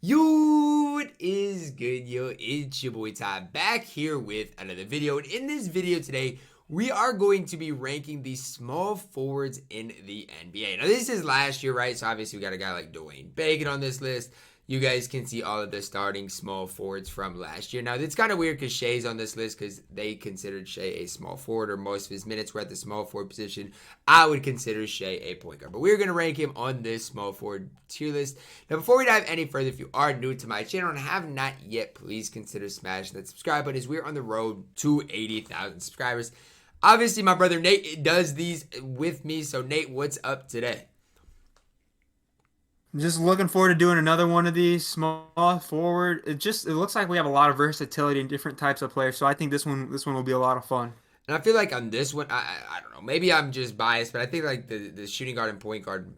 Yo, what is good, yo? It's your boy Ty back here with another video. And in this video today, we are going to be ranking the small forwards in the NBA. Now, this is last year, right? So obviously we got a guy like Dwayne Bacon on this list. You guys can see all of the starting small forwards from last year. Now, it's kind of weird because Shai's on this list because they considered Shai a small forward, or most of his minutes were at the small forward position. I would consider Shai a point guard, but we're going to rank him on this small forward tier list. Now, before we dive any further, if you are new to my channel and have not yet, please consider smashing that subscribe button as we're on the road to 80,000 subscribers. Obviously, my brother Nate does these with me. So, Nate, what's up today? Just looking forward to doing another one of these small forward. It looks like we have a lot of versatility in different types of players. So I think this one will be a lot of fun. And I feel like on this one, I don't know, maybe I'm just biased, but I think like the shooting guard and point guard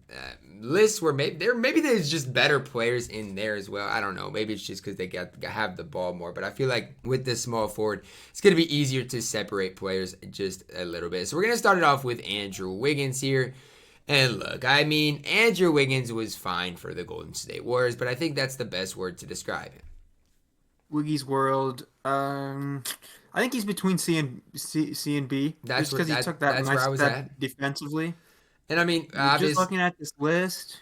lists were maybe there's just better players in there as well. I don't know. Maybe it's just because they have the ball more. But I feel like with this small forward, it's going to be easier to separate players just a little bit. So we're going to start it off with Andrew Wiggins here. And look, I mean, Andrew Wiggins was fine for the Golden State Warriors, but I think that's the best word to describe him. Wiggy's World. I think he's between C and B. That's because he took that that's nice where I was step at. defensively. And I mean, Just looking at this list.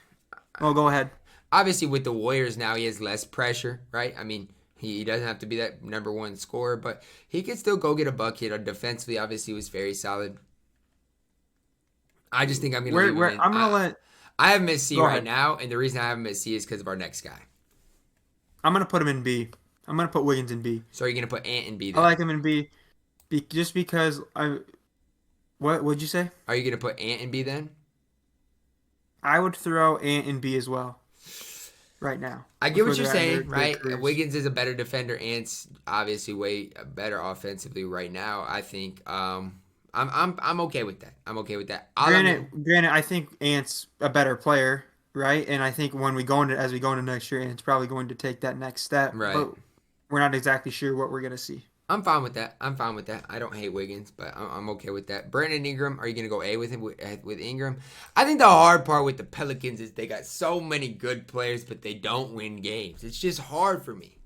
Oh, go ahead. Obviously, with the Warriors now, he has less pressure, right? I mean, he doesn't have to be that number one scorer, but he could still go get a bucket. Defensively, obviously, he was very solid. I just think I'm going to leave him in. I'm going to let... I have him at C Go right ahead. now, and the reason I have him at C is because of our next guy. I'm going to put him in B. I'm going to put Wiggins in B. So are you going to put Ant in B then? I like him in B just because I... What'd you say? Are you going to put Ant in B then? I would throw Ant in B as well. Right now. I get what you're saying, their right? careers. Wiggins is a better defender. Ant's obviously way better offensively right now. I think I'm okay with that. I'm okay with that. Granted, I think Ant's a better player, right? And I think as we go into next year, Ant's probably going to take that next step. Right. But we're not exactly sure what we're going to see. I'm fine with that. I don't hate Wiggins, but I'm okay with that. Brandon Ingram, are you going to go A with him with Ingram? I think the hard part with the Pelicans is they got so many good players, but they don't win games. It's just hard for me.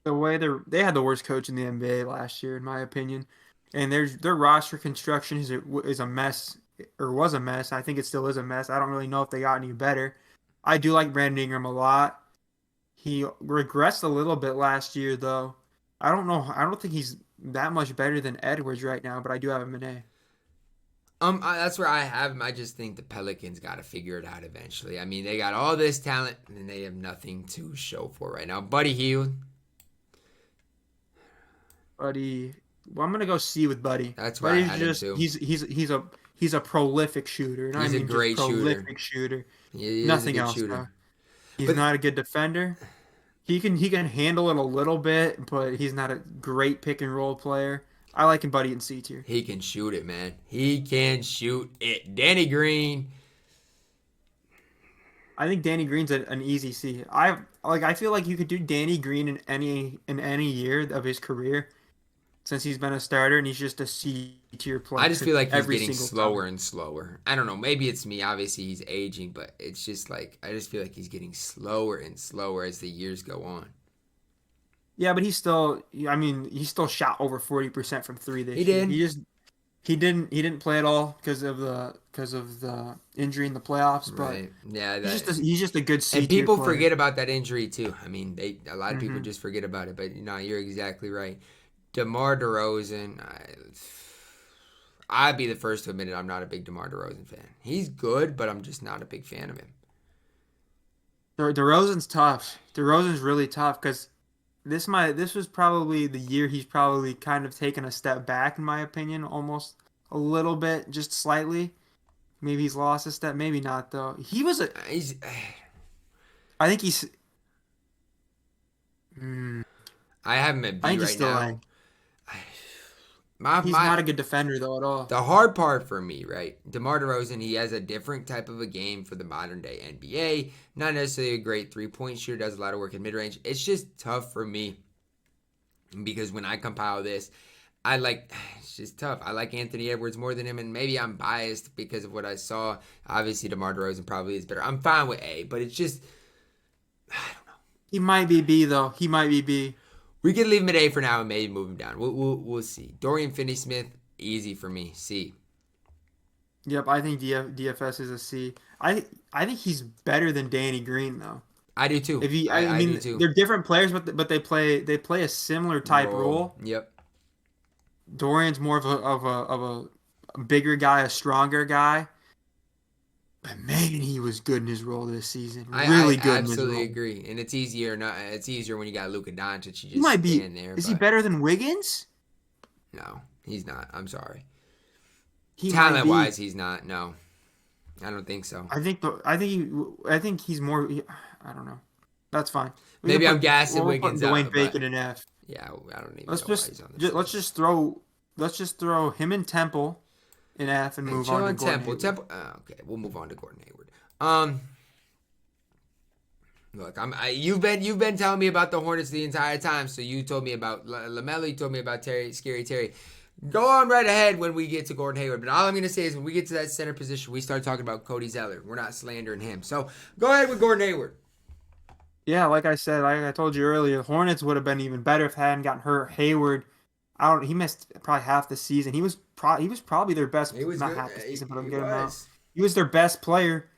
The way they had the worst coach in the NBA last year, in my opinion, and their roster construction is a mess, or was a mess. I think it still is a mess. I don't really know if they got any better. I do like Brandon Ingram a lot. He regressed a little bit last year, though. I don't know. I don't think he's that much better than Edwards right now, but I do have him in A. That's where I have him. I just think the Pelicans got to figure it out eventually. I mean, they got all this talent, and they have nothing to show for right now. Buddy Hield. Buddy, well, I'm gonna go C with Buddy. That's where I had him too. He's a prolific shooter. He's a great prolific shooter. He Nothing else. Shooter. He's not a good defender. He can handle it a little bit, but he's not a great pick and roll player. I like him, Buddy, in C tier. He can shoot it, man. He can shoot it. Danny Green. I think Danny Green's an easy C. I feel like you could do Danny Green in any year of his career since he's been a starter, and he's just a C tier player. I just feel like he's getting slower and slower. I don't know. Maybe it's me. Obviously, he's aging, but it's just like I just feel like he's getting slower and slower as the years go on. Yeah, but he's still. I mean, he still shot over 40% from three this year. He didn't play at all because of the injury in the playoffs. But right. Yeah, he's just a good C tier and people player. forget about that injury too. I mean, a lot of people just forget about it. But you're exactly right. DeMar DeRozan, I'd be the first to admit it. I'm not a big DeMar DeRozan fan. He's good, but I'm just not a big fan of him. DeRozan's tough. DeRozan's really tough because this was probably the year he's probably kind of taken a step back, in my opinion, almost a little bit, just slightly. Maybe he's lost a step, maybe not though. I think he's. I have him at B right now. He's not a good defender, though, at all. The hard part for me, right? DeMar DeRozan, he has a different type of a game for the modern-day NBA. Not necessarily a great three-point shooter, does a lot of work in mid-range. It's just tough for me because when I compile this, it's just tough. I like Anthony Edwards more than him, and maybe I'm biased because of what I saw. Obviously, DeMar DeRozan probably is better. I'm fine with A, but it's just, I don't know. He might be B though. He might be B. We can leave him at A for now and maybe move him down. We'll see. Dorian Finney-Smith, easy for me. C. Yep, I think DFS is a C. I think he's better than Danny Green though. I do too. If he, I do mean, too. they're different players, but they play a similar type role. Yep. Dorian's more of a bigger guy, a stronger guy. But man, he was good in his role this season. Really I good in his role. absolutely agree. And it's easier when you got Luka Doncic. You He just might be. stand there. Is he better than Wiggins? No, he's not. I'm sorry. He Talent wise, he's not. No, I don't think so. I think he's more. I don't know. That's fine. Maybe I'm gassing Wiggins up. Dwayne Bacon in F. Yeah, I don't even. Let's just throw him in Temple in F and move on to Gordon Hayward. Okay, we'll move on to Gordon Hayward. Look, you've been telling me about the Hornets the entire time. So you told me about LaMelo. You told me about Scary Terry. Go on right ahead when we get to Gordon Hayward. But all I'm going to say is when we get to that center position, we start talking about Cody Zeller. We're not slandering him. So go ahead with Gordon Hayward. Yeah, like I said, like I told you earlier, Hornets would have been even better if he hadn't gotten hurt. Hayward, he missed probably half the season. He was probably their best. He was not good. half the season, but I'm getting him out. He was their best player,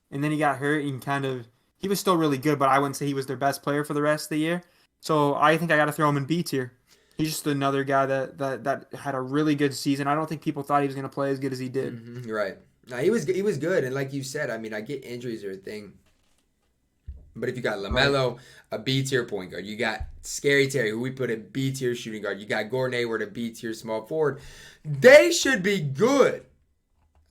and then he got hurt and he was still really good, but I wouldn't say he was their best player for the rest of the year. So I think I got to throw him in B tier. He's just another guy that had a really good season. I don't think people thought he was going to play as good as he did. Mm-hmm, right. No, he was good, and like you said, I mean, I get injuries are a thing. But if you got LaMelo, a B tier point guard, you got Scary Terry, who we put in B tier shooting guard, you got Gordon Hayward, a B tier small forward, they should be good.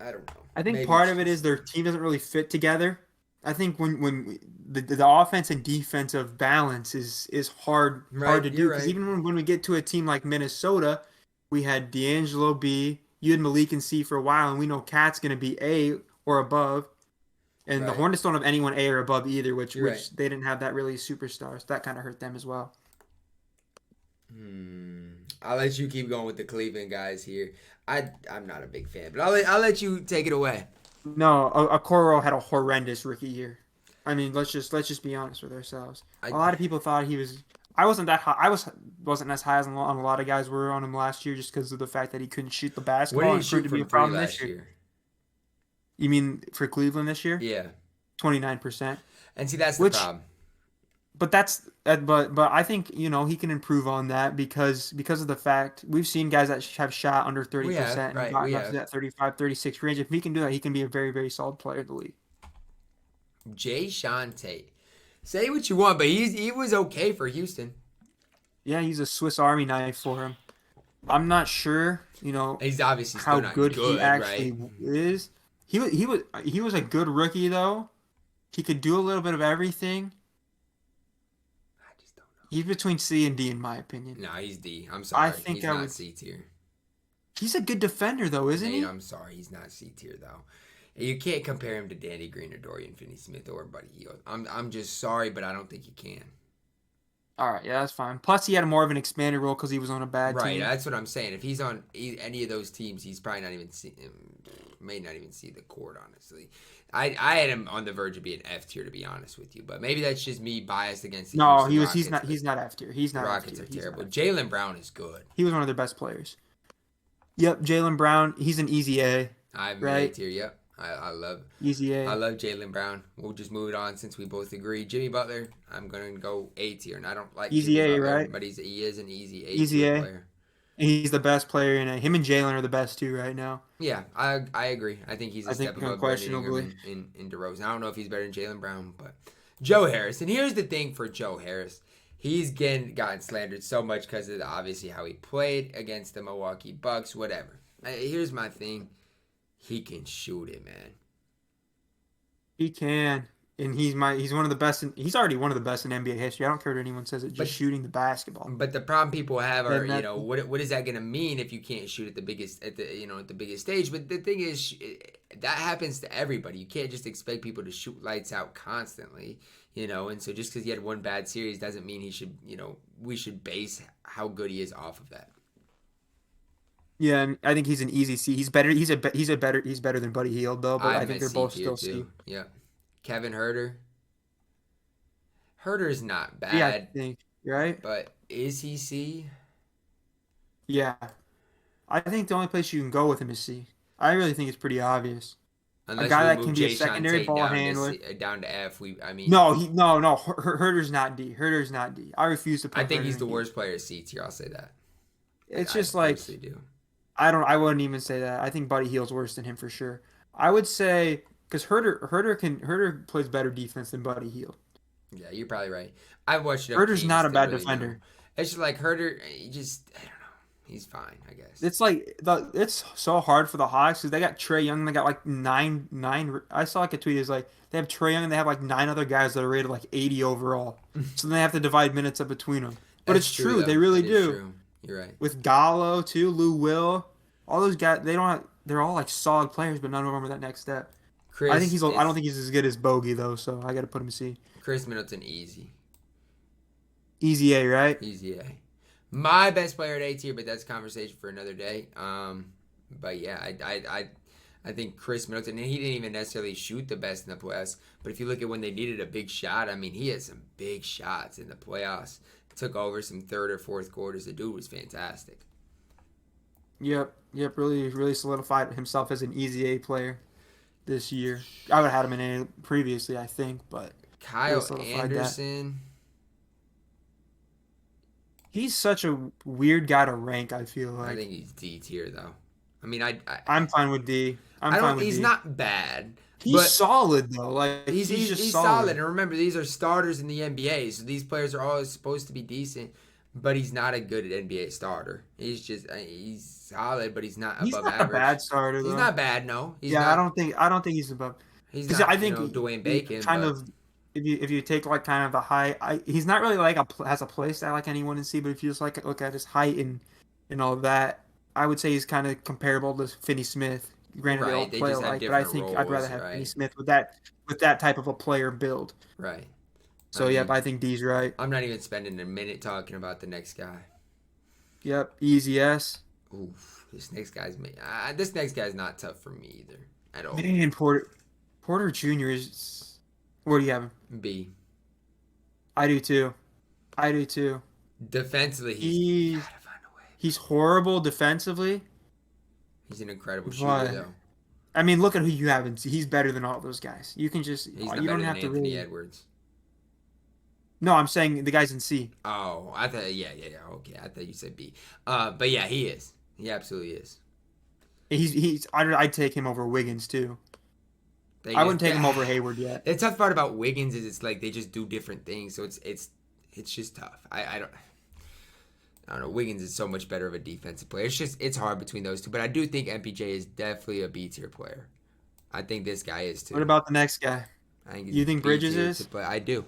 I don't know. I think part of it is their team doesn't really fit together. I think when the offense and defensive balance is hard to do because even when we get to a team like Minnesota, we had D'Angelo B, you had Malik in C for a while, and we know Cat's going to be A or above. And the Hornets don't have anyone A or above either, which they didn't have that really superstars. That kind of hurt them as well. I'll let you keep going with the Cleveland guys here. I'm not a big fan, but I'll let you take it away. No, Okoro had a horrendous rookie year. I mean, let's just be honest with ourselves. A lot of people thought he was. I wasn't that high. Wasn't as high as on a lot of guys were on him last year, just because of the fact that he couldn't shoot the basketball. What did he shoot from three last year? You mean for Cleveland this year? Yeah, 29%. And see, that's the problem. But but I think he can improve on that because of the fact we've seen guys that have shot under 30% and gotten up to that 35, 36 range. If he can do that, he can be a very, very solid player in the league. Jae'Sean Tate. Say what you want, but he was okay for Houston. Yeah, he's a Swiss Army knife for him. I'm not sure, he's obviously how still not good he actually is. He was a good rookie though. He could do a little bit of everything. I just don't know. He's between C and D in my opinion. No, he's D. I'm sorry. I think he's not C tier. He's a good defender though, isn't he? I'm sorry, he's not C tier though. You can't compare him to Danny Green or Dorian Finney-Smith or Buddy Hield. I'm just sorry, but I don't think you can. All right, yeah, that's fine. Plus, he had more of an expanded role because he was on a bad team. Right, that's what I'm saying. If he's on any of those teams, he's probably may not even see the court, honestly. I had him on the verge of being F tier, to be honest with you. But maybe that's just me biased against the Houston Rockets. He's not F tier. He's not Rockets F tier. are terrible. Jaylen Brown is good. He was one of their best players. Yep, Jaylen Brown, he's an easy A. I'm A tier, yep. I love easy A. I love Jaylen Brown. We'll just move it on since we both agree. Jimmy Butler, I'm gonna go A tier, and I don't like easy Jimmy A, Butler, right? But he is an easy A player. And he's the best player in it. Him and Jaylen are the best two right now. Yeah, I agree. I think he's a step above unquestionably in DeRozan. I don't know if he's better than Jaylen Brown, but Joe Harris. And here's the thing for Joe Harris. He's gotten slandered so much because of obviously how he played against the Milwaukee Bucks, whatever. Here's my thing. He can shoot it, man. He can. And he's one of the best. He's already one of the best in NBA history. I don't care what anyone says. Just shooting the basketball. But the problem people have are, what is that going to mean if you can't shoot at the biggest stage? But the thing is, that happens to everybody. You can't just expect people to shoot lights out constantly, And so just because he had one bad series doesn't mean he should, we should base how good he is off of that. Yeah, and I think he's an easy C. He's better. He's better than Buddy Hield though. But I think they're both still C. Yeah. Kevin Huerter. Herder's not Yeah, I bad, think, right? but is he C? Yeah. I think the only place you can go with him is C. I really think it's pretty obvious. A Unless guy we that move can be a Jayson secondary Tate ball down to handler. down to F. I mean, No. Herder's not D. Herder's not D. I refuse to I put think Herder he's in the D. worst player C tier. I'll say that. It's I just like personally do. I wouldn't even say that. I think Buddy Hield's worse than him for sure. I would say because Herder plays better defense than Buddy Hield. Yeah, you're probably right. I've watched enough Herder's games not a to bad really know. defender. It's just like Herder. He just I don't know. He's fine, I guess. It's like it's so hard for the Hawks because they got Trae Young. They got like nine. I saw like a tweet is like they have Trae Young and they have like 9 other guys that are rated like 80 overall. So they have to divide minutes up between them. But That's it's true. though. They really That is do. true. You're right. With Gallo too, Lou Will, all those guys. They don't. They're all like solid players, but none of them are that next step. I think I don't think he's as good as Bogey though. So I got to put him C. Chris Middleton easy. Easy A, right? Easy A. My best player at A tier, but that's a conversation for another day. But yeah, I think Chris Middleton, and he didn't even necessarily shoot the best in the playoffs. But if you look at when they needed a big shot, I mean, he had some big shots in the playoffs. Took over some third or fourth quarters. The dude was fantastic. Yep. Really solidified himself as an easy A player this year. I would have had him in A previously, I think, but Kyle Anderson. He's such a weird guy to rank, I feel like. I think he's D tier though. I mean, I'm fine with D. He's not bad. He's solid though. Like he's just solid. And remember, these are starters in the NBA, so these players are always supposed to be decent. But he's not a good NBA starter. He's solid, but he's not above average. He's not a bad starter. Though. He's not bad. No. I don't think he's above. He's not. I think Dwayne Bacon. Kind of. If you take like kind of the high, he's not really like has a play style like anyone in C. But if you just like look at his height and all of that, I would say he's kind of comparable to Finney Smith. Granted, they don't play alike, but I think I'd rather have Finney Smith with that type of a player build. Right. So I think D's right. I'm not even spending a minute talking about the next guy. Yep, easy S. Oof, this next guy's not tough for me either at all. Man, Porter Jr. is. Where do you have him? B. I do too. Defensively, he's gotta find a way. He's horrible defensively. He's an incredible shooter, though. I mean, look at who you have in C. He's better than all those guys. You can just he's not you better don't have than to Anthony really. Edwards. No, I'm saying the guys in C. Oh, I thought okay. I thought you said B. But yeah, he is. He absolutely is. I'd take him over Wiggins too. I wouldn't take him over Hayward yet. The tough part about Wiggins is it's like they just do different things, so it's just tough. I don't know. Wiggins is so much better of a defensive player. It's hard between those two, but I do think MPJ is definitely a B tier player. I think this guy is too. What about the next guy? You think Bridges is? I do.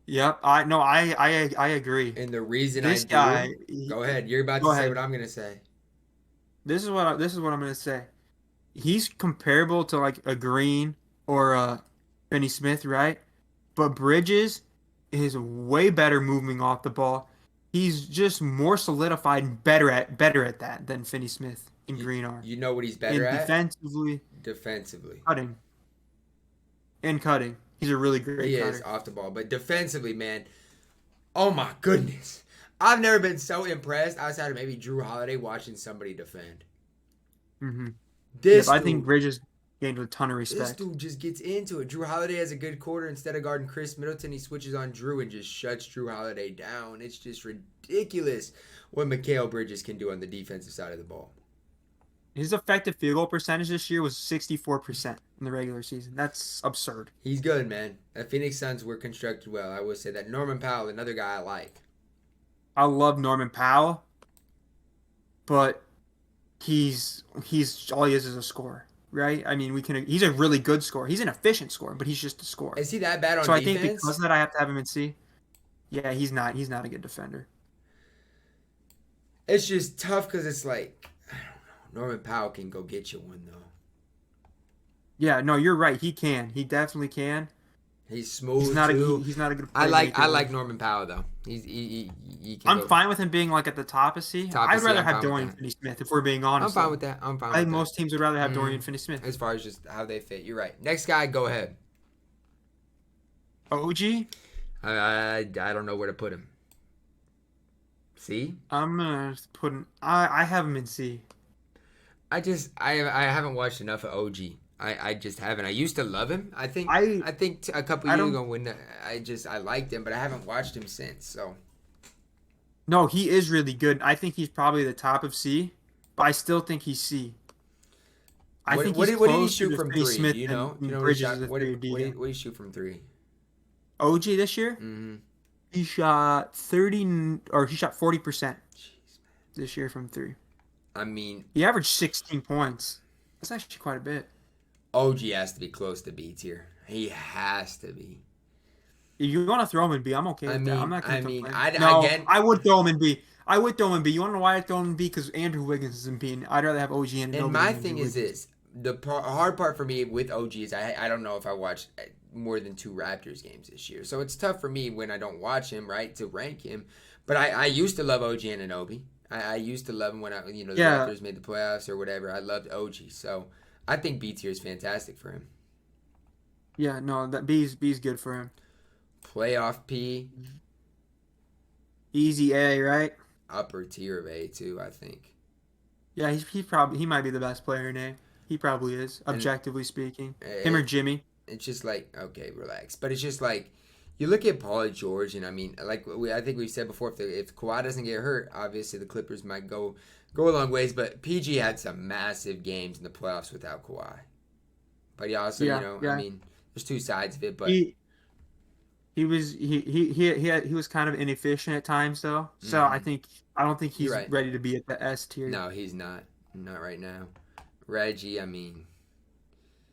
Yep. I agree. And the reason this guy. Go ahead. You're about to say what I'm gonna say. This is what I'm gonna say. He's comparable to like a Green or a Finney Smith, right? But Bridges is way better moving off the ball. He's just more solidified and better at that than Finney Smith and Green are. You know what he's better at? Defensively. Cutting. He's a really great cutter. He is off the ball. But defensively, man, oh my goodness. I've never been so impressed outside of maybe Drew Holiday watching somebody defend. Mm-hmm. I think Bridges gained a ton of respect. This dude just gets into it. Drew Holiday has a good quarter. Instead of guarding Chris Middleton, he switches on Drew and just shuts Drew Holiday down. It's just ridiculous what Mikal Bridges can do on the defensive side of the ball. His effective field goal percentage this year was 64% in the regular season. That's absurd. He's good, man. The Phoenix Suns were constructed well. I will say that. Norman Powell, another guy I like. I love Norman Powell, but he's all he is a scorer, right? I mean, he's a really good scorer. He's an efficient scorer, but he's just a scorer. Is he that bad on defense? So I think because of that, I have to have him in C. Yeah, he's not a good defender. It's just tough because it's like, I don't know. Norman Powell can go get you one, though. Yeah, no, you're right. He can. He definitely can. He's smooth, he's not too. He's not a good I like Norman Powell, though. He can I'm fine with him being like at the top of C. I'd rather have Dorian Finney-Smith, if we're being honest. I'm fine with that. I think most teams would rather have Dorian Finney-Smith. As far as just how they fit. You're right. Next guy, go ahead. OG. I don't know where to put him. C. I'm gonna put him. I have him in C. I haven't watched enough of OG. I just haven't. I used to love him. I I think a couple I years don't. ago when I liked him, but I haven't watched him since. So No, he is really good. I think he's probably the top of C, but I still think he's C. I think he's what did he closer shoot to from Finney three? Do Smith you know? Do you and know what he Bridges shot? as a three D. What did he shoot from three? OG this year, Mm-hmm. he shot 30 or he shot 40% Jeez, man. this year from three. I mean, He averaged 16 points. That's actually quite a bit. OG has to be close to B tier. He has to be. If you want to throw him in B, I'm okay with that. I'm not I going to mean, complain. No, again, I would throw him in B. I would throw him in B. You want to know why I'd throw him in B? Because Andrew Wiggins is in B. And I'd rather have OG and and Anunoby my than thing Andrew is Wiggins. this: the hard part for me with OG is I don't know if I watched more than 2 Raptors games this year, so it's tough for me when I don't watch him, right, to rank him. But I used to love OG and Anunoby. I used to love him when the Yeah, Raptors made the playoffs or whatever. I loved OG, so I think B tier is fantastic for him. yeah, no, that B's good for him. Playoff P, Easy A, right? upper tier of A too, I think. Yeah, he might be the best player in A. He probably is, And objectively speaking. Him or it, Jimmy. it's just like, okay, relax. But it's just like you look at Paul George, and I mean, like I think we said before, if Kawhi doesn't get hurt, obviously the Clippers might go a long ways. But PG had some massive games in the playoffs without Kawhi. But he also, Yeah, I yeah. mean, there's two sides of it. But He he was kind of inefficient at times though. So mhm, I don't think you're he's right. ready to be at the S tier. No, he's not right now. Reggie, I mean,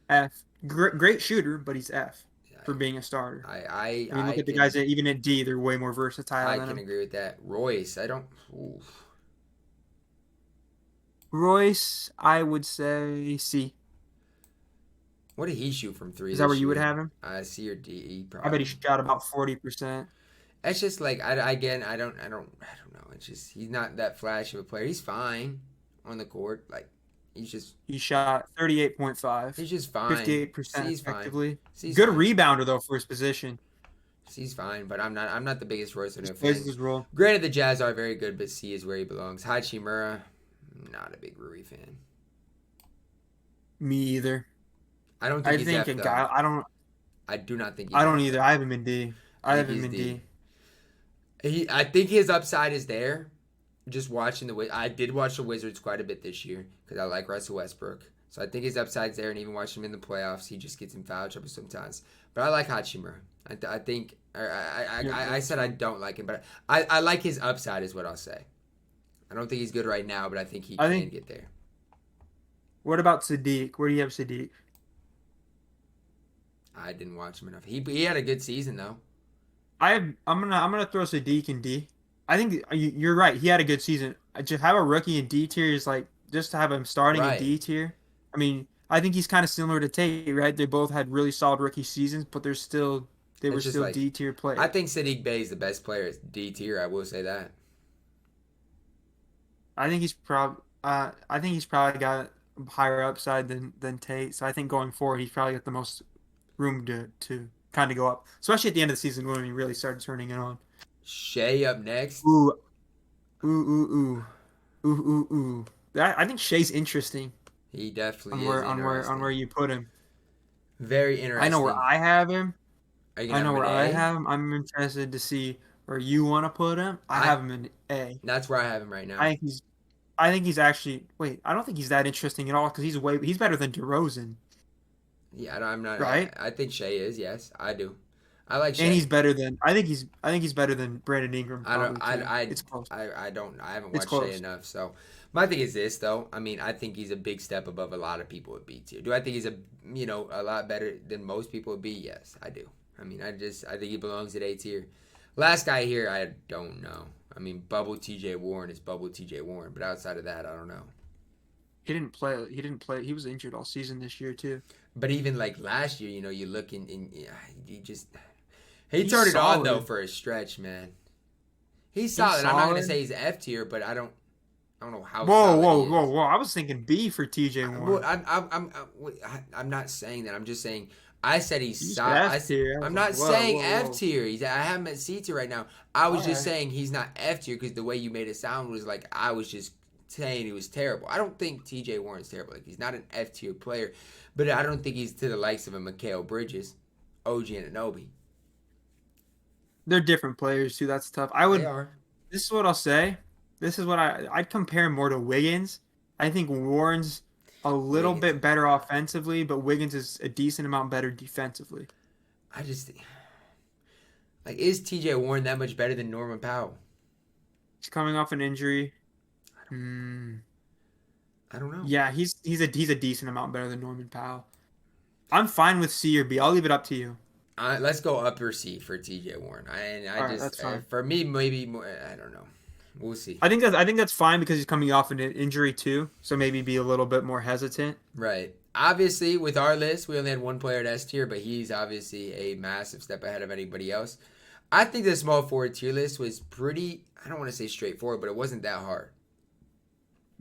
F. Great shooter, but he's F for I being a starter. I mean, look I at the guys can that even at D, they're way more versatile I than can him. agree with that. Royce, I don't. Oof. Royce, I would say C. What did he shoot from three Is that where this you would year? have him? C or D? He I bet he probably. shot about 40%. It's just like again I don't know. It's just he's not that flashy of a player. He's fine on the court. Like he's just He shot 38.5, he's just fine. 58% C's fine. effectively. C's Good fine. rebounder though for his position. C's fine. But I'm not the biggest Royce Just O'Neal plays fan. his role. Granted, the Jazz are very good, but C is where he belongs. Hachimura, not a big Rui fan. Me either. I don't think I he's think F a though. guy. I do not think he's I don't F either. though. I have him in D. I I think have him he's in D. D. I think his upside is there. Just watching I did watch the Wizards quite a bit this year because I like Russell Westbrook. So I think his upside's there, and even watching him in the playoffs, he just gets in foul trouble sometimes. But I like Hachimura. I think Yeah, I said I don't like him, but I like his upside is what I'll say. I don't think he's good right now, but I think he I can think. get there. What about Sadiq? Where do you have Sadiq? I didn't watch him enough. He had a good season though. I'm gonna throw Sadiq in D. I think you're right. He had a good season. Just have a rookie in D tier is like just to have him starting in Right. D tier. I mean, I think he's kind of similar to Tate, right? They both had really solid rookie seasons, but they were It's just still like D tier I players. think Sadiq Bey is the best player at D tier. I will say that. I think he's probably got higher upside than Tate. So I think going forward, he's probably got the most room to kind of go up, especially at the end of the season when he really started turning it on. Shea up next. Ooh, ooh, ooh, ooh, ooh, ooh, ooh. I think Shea's interesting He definitely on is where interesting. you put him. Very I know where interesting. I have him. Are you gonna I have know him where in I A? have him. I'm interested to see where you want to put him. I I have him in A. That's where I have him right I now. think he's I think he's actually wait. I don't think he's that interesting at all because he's better than DeRozan, Yeah, I'm not. right? I think Shea is. Yes, I do. I like And Shea. he's better than I think he's better than Brandon Ingram I don't. probably too. It's close. I don't. I haven't It's watched Shea close. enough. So my thing is this though. I mean, I think he's a big step above a lot of people at B tier. Do I think he's a lot better than most people at B? Yes, I do. I mean, I think he belongs at A tier. Last guy here, I don't know. I mean, Bubble TJ Warren is Bubble TJ Warren, but outside of that, I don't know. He didn't play. He didn't play. He was injured all season this year too. But even like last year, you look in yeah, he He's turned it on though solid. for a stretch, man. He's He's solid. I'm not gonna solid. say he's F tier, but I don't know how Whoa, solid he whoa, whoa, is. whoa! I was thinking B for T.J. Well, Warren. I'm not saying that. I'm just saying I said he's You said solid. F tier. I was I'm like, not whoa, saying whoa, F whoa. tier. I have him at C tier right now. I was just Alright. saying he's not F tier because the way you made it sound was like I was just saying he was terrible. I don't think TJ Warren's terrible. Like he's not an F tier player, but I don't think he's to the likes of a Mikal Bridges, OG Anunoby. They're different players too. That's tough. They are. This is what I'll say. This is what I'd compare him more to Wiggins. I think Warren's a little Wiggins. bit better offensively, but Wiggins is a decent amount better defensively. I just think, like, is TJ Warren that much better than Norman Powell? He's coming off an injury. I don't know. Yeah, he's a decent amount better than Norman Powell. I'm fine with C or B. I'll leave it up to you. Let's go upper C for TJ Warren. I All right, just that's fine. for me maybe more. I don't know. We'll see. I think that's fine because he's coming off an injury too, so maybe be a little bit more hesitant. Right. Obviously, with our list, we only had one player at S tier, but he's obviously a massive step ahead of anybody else. I think the small forward tier list was pretty. I don't want to say straightforward, but it wasn't that hard.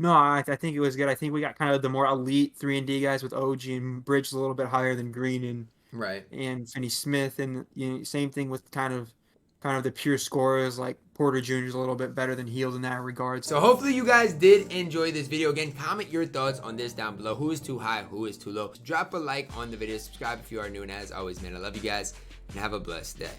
No, I think it was good. I think we got kind of the more elite 3-and-D guys with OG and Bridge a little bit higher than Green Right. and Finney Smith, and same thing with kind of the pure scorers like Porter Jr. is a little bit better than Heald in that regard. So hopefully you guys did enjoy this video. Again, comment your thoughts on this down below. Who is too high? Who is too low? Drop a like on the video. Subscribe if you are new. And as always, man, I love you guys. And have a blessed day.